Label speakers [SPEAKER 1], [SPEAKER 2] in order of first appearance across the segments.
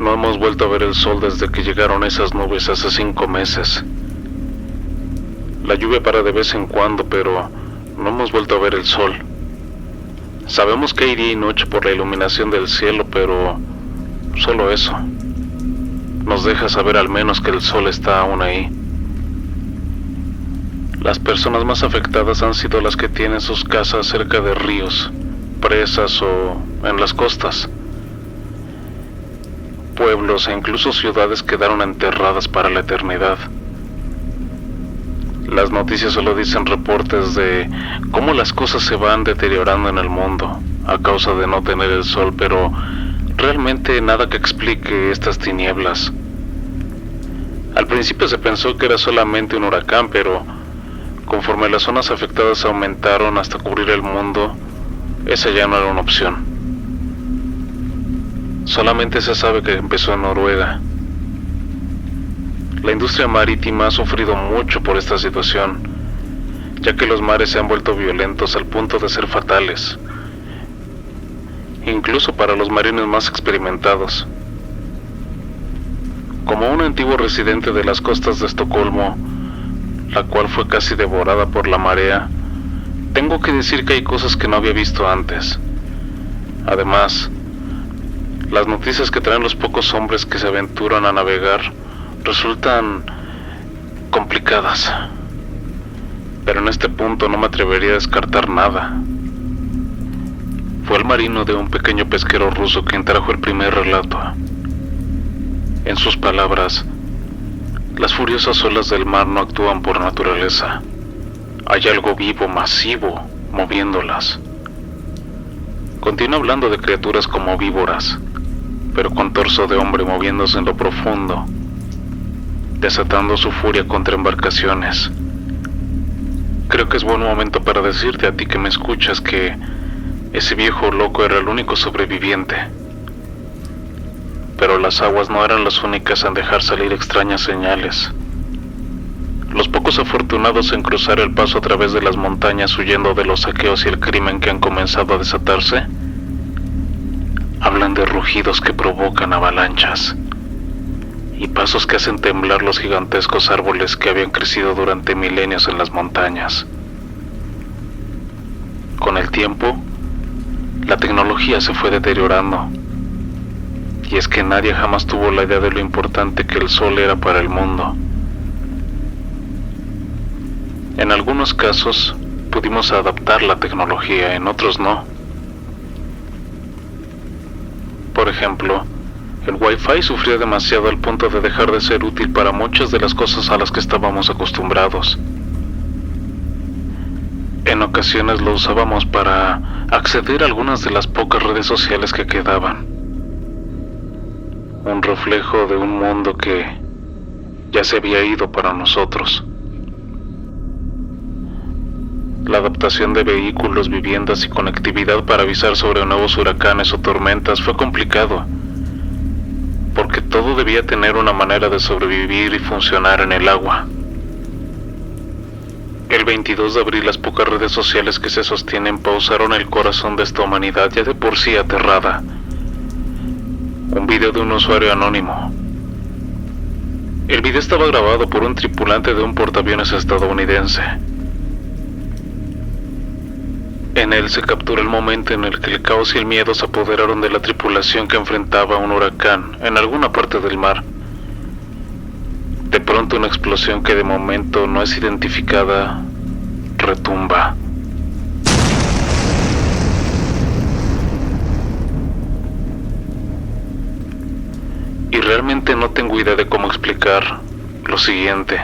[SPEAKER 1] No hemos vuelto a ver el sol desde que llegaron esas nubes hace 5 meses. La lluvia para de vez en cuando, pero no hemos vuelto a ver el sol. Sabemos que hay día y noche por la iluminación del cielo, pero solo eso. Nos deja saber al menos que el sol está aún ahí. Las personas más afectadas han sido las que tienen sus casas cerca de ríos, presas o en las costas. Pueblos e incluso ciudades quedaron enterradas para la eternidad. Las noticias solo dicen reportes de cómo las cosas se van deteriorando en el mundo a causa de no tener el sol, pero realmente nada que explique estas tinieblas. Al principio se pensó que era solamente un huracán, pero conforme las zonas afectadas aumentaron hasta cubrir el mundo, esa ya no era una opción. Solamente se sabe que empezó en Noruega. La industria marítima ha sufrido mucho por esta situación, ya que los mares se han vuelto violentos al punto de ser fatales, incluso para los marines más experimentados. Como un antiguo residente de las costas de Estocolmo, la cual fue casi devorada por la marea, tengo que decir que hay cosas que no había visto antes. Además, las noticias que traen los pocos hombres que se aventuran a navegar resultan complicadas. Pero en este punto no me atrevería a descartar nada. Fue el marino de un pequeño pesquero ruso quien trajo el primer relato. En sus palabras, las furiosas olas del mar no actúan por naturaleza. Hay algo vivo, masivo, moviéndolas. Continúa hablando de criaturas como víboras, pero con torso de hombre moviéndose en lo profundo, desatando su furia contra embarcaciones. Creo que es buen momento para decirte a ti que me escuchas que ese viejo loco era el único sobreviviente. Pero las aguas no eran las únicas en dejar salir extrañas señales. Los pocos afortunados en cruzar el paso a través de las montañas huyendo de los saqueos y el crimen que han comenzado a desatarse, hablan de rugidos que provocan avalanchas y pasos que hacen temblar los gigantescos árboles que habían crecido durante milenios en las montañas. Con el tiempo, la tecnología se fue deteriorando, y es que nadie jamás tuvo la idea de lo importante que el sol era para el mundo. En algunos casos pudimos adaptar la tecnología, en otros no. Por ejemplo, el Wi-Fi sufrió demasiado al punto de dejar de ser útil para muchas de las cosas a las que estábamos acostumbrados. En ocasiones lo usábamos para acceder a algunas de las pocas redes sociales que quedaban. Un reflejo de un mundo que ya se había ido para nosotros. La adaptación de vehículos, viviendas y conectividad para avisar sobre nuevos huracanes o tormentas fue complicado, porque todo debía tener una manera de sobrevivir y funcionar en el agua. El 22 de abril las pocas redes sociales que se sostienen pausaron el corazón de esta humanidad ya de por sí aterrada. Un video de un usuario anónimo. El video estaba grabado por un tripulante de un portaaviones estadounidense. En él se captura el momento en el que el caos y el miedo se apoderaron de la tripulación que enfrentaba un huracán en alguna parte del mar. De pronto una explosión que de momento no es identificada retumba. Y realmente no tengo idea de cómo explicar lo siguiente.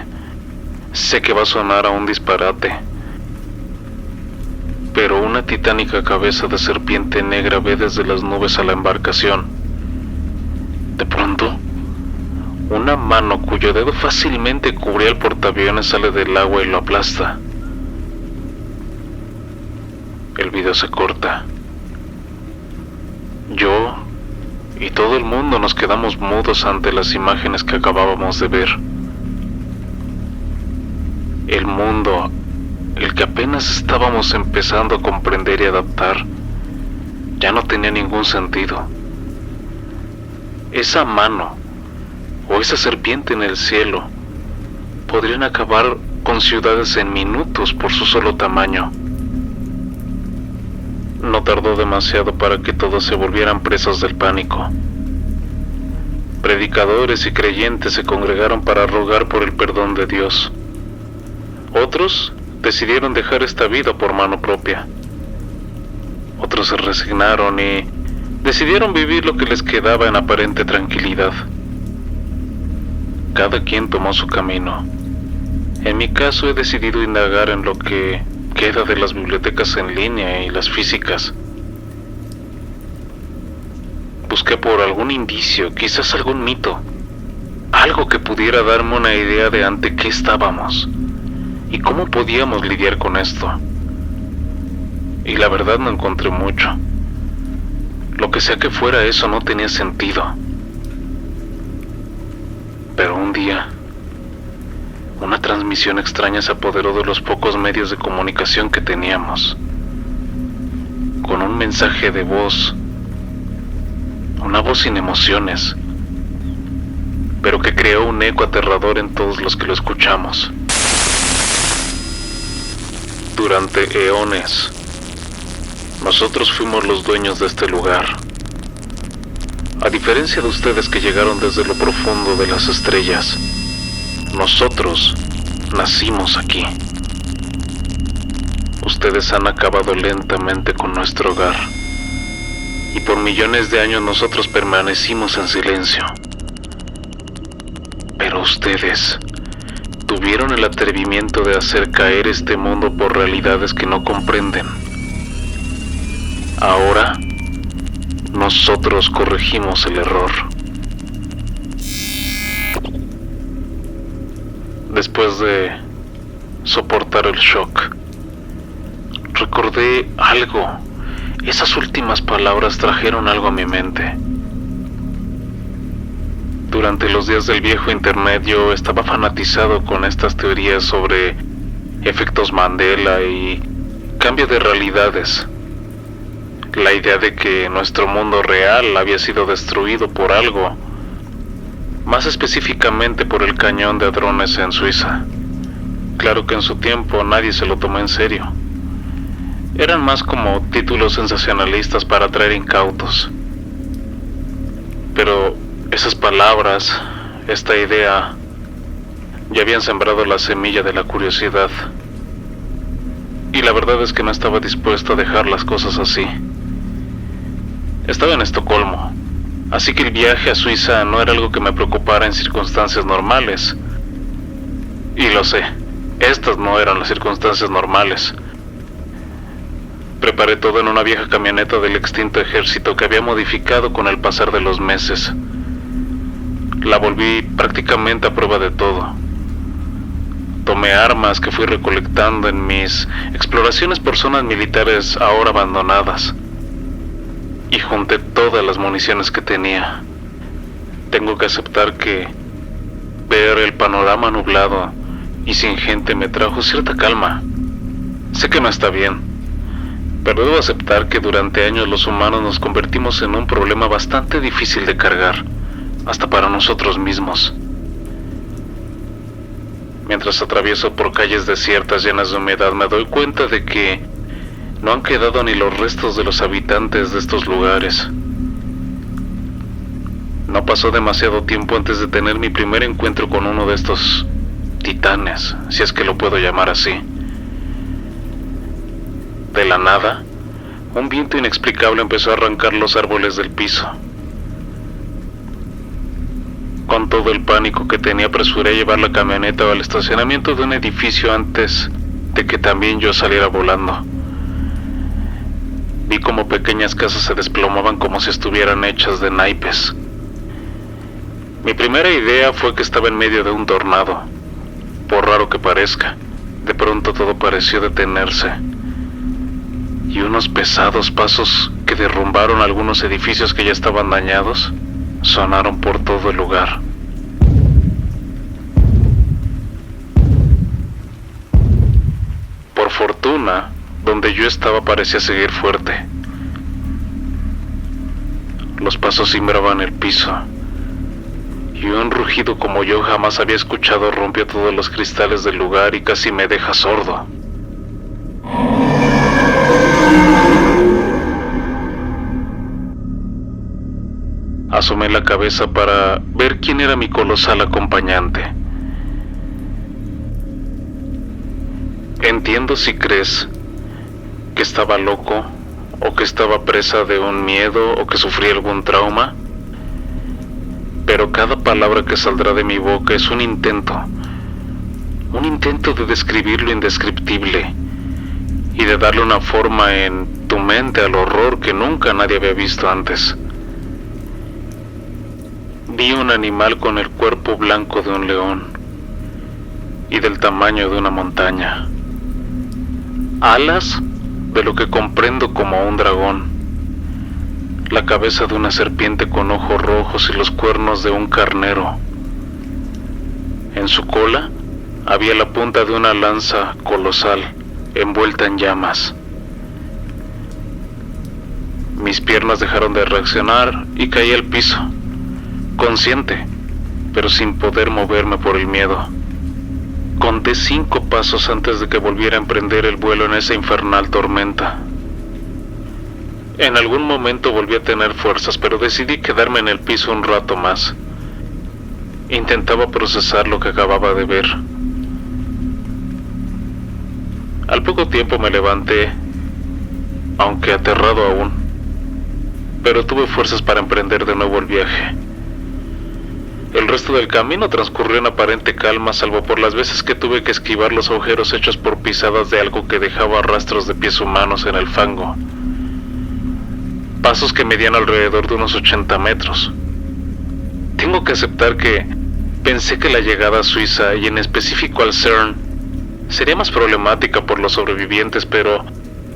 [SPEAKER 1] Sé que va a sonar a un disparate, pero una titánica cabeza de serpiente negra ve desde las nubes a la embarcación. De pronto, una mano cuyo dedo fácilmente cubría el portaaviones sale del agua y lo aplasta. El video se corta. Yo y todo el mundo nos quedamos mudos ante las imágenes que acabábamos de ver. El mundo, el que apenas estábamos empezando a comprender y adaptar, ya no tenía ningún sentido. esa mano o esa serpiente en el cielo podrían acabar con ciudades en minutos por su solo tamaño. No tardó demasiado para que todos se volvieran presos del pánico. Predicadores y creyentes se congregaron para rogar por el perdón de Dios. Otros decidieron dejar esta vida por mano propia. Otros se resignaron y decidieron vivir lo que les quedaba en aparente tranquilidad. Cada quien tomó su camino. En mi caso he decidido indagar en lo que queda de las bibliotecas en línea y las físicas. Busqué por algún indicio, quizás algún mito, algo que pudiera darme una idea de ante qué estábamos y cómo podíamos lidiar con esto. Y la verdad no encontré mucho. Lo que sea que fuera eso no tenía sentido. Pero un día, una transmisión extraña se apoderó de los pocos medios de comunicación que teníamos. Con un mensaje de voz, una voz sin emociones, pero que creó un eco aterrador en todos los que lo escuchamos. Durante eones, nosotros fuimos los dueños de este lugar. A diferencia de ustedes que llegaron desde lo profundo de las estrellas, nosotros nacimos aquí. Ustedes han acabado lentamente con nuestro hogar, y por millones de años nosotros permanecimos en silencio. Pero ustedes tuvieron el atrevimiento de hacer caer este mundo por realidades que no comprenden. Ahora, nosotros corregimos el error. Después de soportar el shock, recordé algo. Esas últimas palabras trajeron algo a mi mente. Durante los días del viejo internet yo estaba fanatizado con estas teorías sobre efectos Mandela y cambio de realidades. La idea de que nuestro mundo real había sido destruido por algo, más específicamente por el cañón de hadrones en Suiza. Claro que en su tiempo nadie se lo tomó en serio. Eran más como títulos sensacionalistas para atraer incautos. Pero esas palabras, esta idea, ya habían sembrado la semilla de la curiosidad. Y la verdad es que no estaba dispuesto a dejar las cosas así. Estaba en Estocolmo, así que el viaje a Suiza no era algo que me preocupara en circunstancias normales. Y lo sé, estas no eran las circunstancias normales. Preparé todo en una vieja camioneta del extinto ejército que había modificado con el pasar de los meses. La volví prácticamente a prueba de todo. Tomé armas que fui recolectando en mis exploraciones por zonas militares ahora abandonadas. Y junté todas las municiones que tenía. Tengo que aceptar que ver el panorama nublado y sin gente me trajo cierta calma. Sé que no está bien, pero debo aceptar que durante años los humanos nos convertimos en un problema bastante difícil de cargar, hasta para nosotros mismos. Mientras atravieso por calles desiertas llenas de humedad, me doy cuenta de que no han quedado ni los restos de los habitantes de estos lugares. No pasó demasiado tiempo antes de tener mi primer encuentro con uno de estos titanes, si es que lo puedo llamar así. De la nada, un viento inexplicable empezó a arrancar los árboles del piso. Con todo el pánico que tenía, apresuré a llevar la camioneta al estacionamiento de un edificio antes de que también yo saliera volando. Vi como pequeñas casas se desplomaban como si estuvieran hechas de naipes. Mi primera idea fue que estaba en medio de un tornado. Por raro que parezca, de pronto todo pareció detenerse. Y unos pesados pasos que derrumbaron algunos edificios que ya estaban dañados sonaron por todo el lugar. Por fortuna, donde yo estaba parecía seguir fuerte. Los pasos cimbraban el piso y un rugido como yo jamás había escuchado rompió todos los cristales del lugar y casi me deja sordo. Asomé la cabeza para ver quién era mi colosal acompañante. Entiendo si crees que estaba loco, o que estaba presa de un miedo, o que sufría algún trauma, pero cada palabra que saldrá de mi boca es un intento de describir lo indescriptible y de darle una forma en tu mente al horror que nunca nadie había visto antes. Vi un animal con el cuerpo blanco de un león y del tamaño de una montaña, alas de lo que comprendo como un dragón, la cabeza de una serpiente con ojos rojos y los cuernos de un carnero. En su cola había la punta de una lanza colosal envuelta en llamas. Mis piernas dejaron de reaccionar y caí al piso, consciente, pero sin poder moverme por el miedo. Conté 5 pasos antes de que volviera a emprender el vuelo en esa infernal tormenta. En algún momento volví a tener fuerzas, pero decidí quedarme en el piso un rato más. Intentaba procesar lo que acababa de ver. Al poco tiempo me levanté, aunque aterrado aún, pero tuve fuerzas para emprender de nuevo el viaje. El resto del camino transcurrió en aparente calma, salvo por las veces que tuve que esquivar los agujeros hechos por pisadas de algo que dejaba rastros de pies humanos en el fango. Pasos que medían alrededor de unos 80 metros. Tengo que aceptar que pensé que la llegada a Suiza, y en específico al CERN, sería más problemática por los sobrevivientes, pero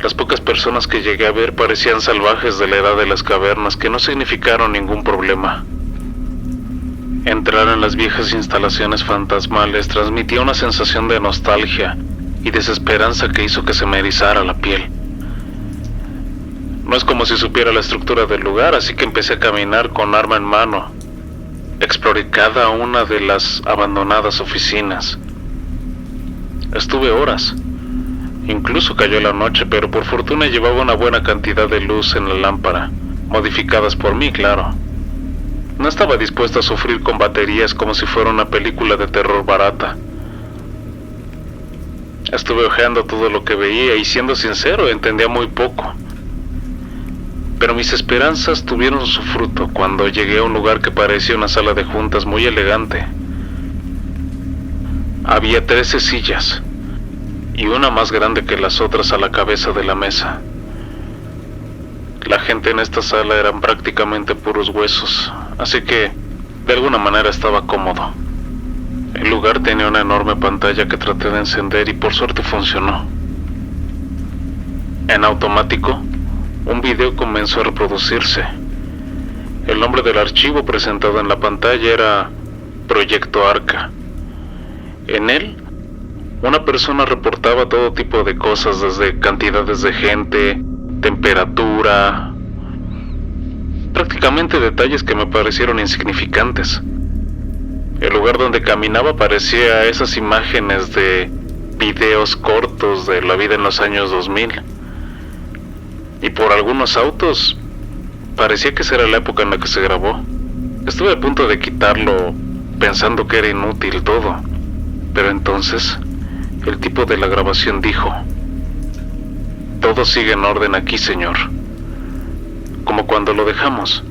[SPEAKER 1] las pocas personas que llegué a ver parecían salvajes de la edad de las cavernas que no significaron ningún problema. Entrar en las viejas instalaciones fantasmales transmitía una sensación de nostalgia y desesperanza que hizo que se me erizara la piel. No es como si supiera la estructura del lugar, así que empecé a caminar con arma en mano. Exploré cada una de las abandonadas oficinas. Estuve horas. Incluso cayó la noche, pero por fortuna llevaba una buena cantidad de luz en la lámpara, modificadas por mí, claro. No estaba dispuesto a sufrir con baterías como si fuera una película de terror barata. Estuve hojeando todo lo que veía y, siendo sincero, entendía muy poco. Pero mis esperanzas tuvieron su fruto cuando llegué a un lugar que parecía una sala de juntas muy elegante. Había 13 sillas, y una más grande que las otras a la cabeza de la mesa. La gente en esta sala eran prácticamente puros huesos, así que de alguna manera estaba cómodo. El lugar tenía una enorme pantalla que traté de encender y por suerte funcionó. En automático, un video comenzó a reproducirse. El nombre del archivo presentado en la pantalla era Proyecto Arca. En él, una persona reportaba todo tipo de cosas, desde cantidades de gente, temperatura, prácticamente detalles que me parecieron insignificantes. El lugar donde caminaba parecía esas imágenes de videos cortos de la vida en los años 2000. Y por algunos autos, parecía que esa era la época en la que se grabó. Estuve a punto de quitarlo, pensando que era inútil todo. Pero entonces, el tipo de la grabación dijo: "Todo sigue en orden aquí, señor. Como cuando lo dejamos.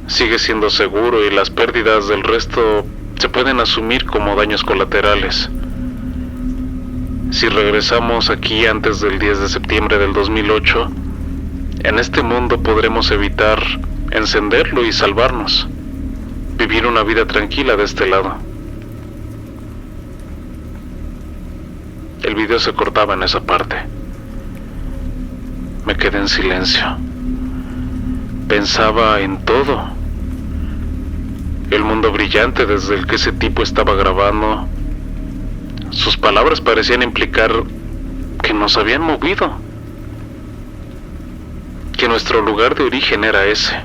[SPEAKER 1] Sigue siendo seguro y las pérdidas del resto se pueden asumir como daños colaterales. Si regresamos aquí antes del 10 de septiembre del 2008, en este mundo podremos evitar encenderlo y salvarnos. Vivir una vida tranquila de este lado". El video se cortaba en esa parte. Me quedé en silencio. Pensaba en todo. El mundo brillante desde el que ese tipo estaba grabando. Sus palabras parecían implicar que nos habían movido, que nuestro lugar de origen era ese.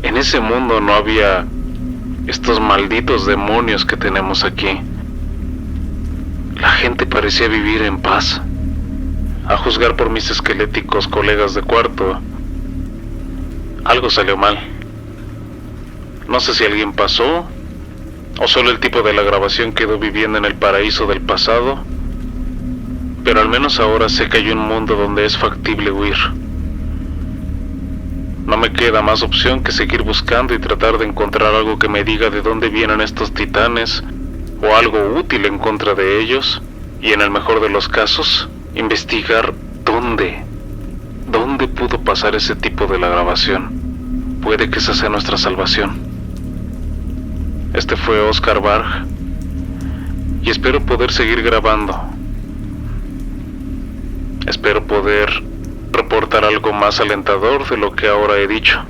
[SPEAKER 1] En En ese mundo no había estos malditos demonios que tenemos aquí. La gente parecía vivir en paz. A juzgar por mis esqueléticos colegas de cuarto, algo salió mal. No sé si alguien pasó, o solo el tipo de la grabación quedó viviendo en el paraíso del pasado, pero al menos ahora sé que hay un mundo donde es factible huir. No me queda más opción que seguir buscando y tratar de encontrar algo que me diga de dónde vienen estos titanes, o algo útil en contra de ellos, y en el mejor de los casos, investigar dónde pudo pasar ese tipo de la grabación. Puede que esa sea nuestra salvación. Este fue Oscar Barg, y espero poder seguir grabando. Espero poder reportar algo más alentador de lo que ahora he dicho.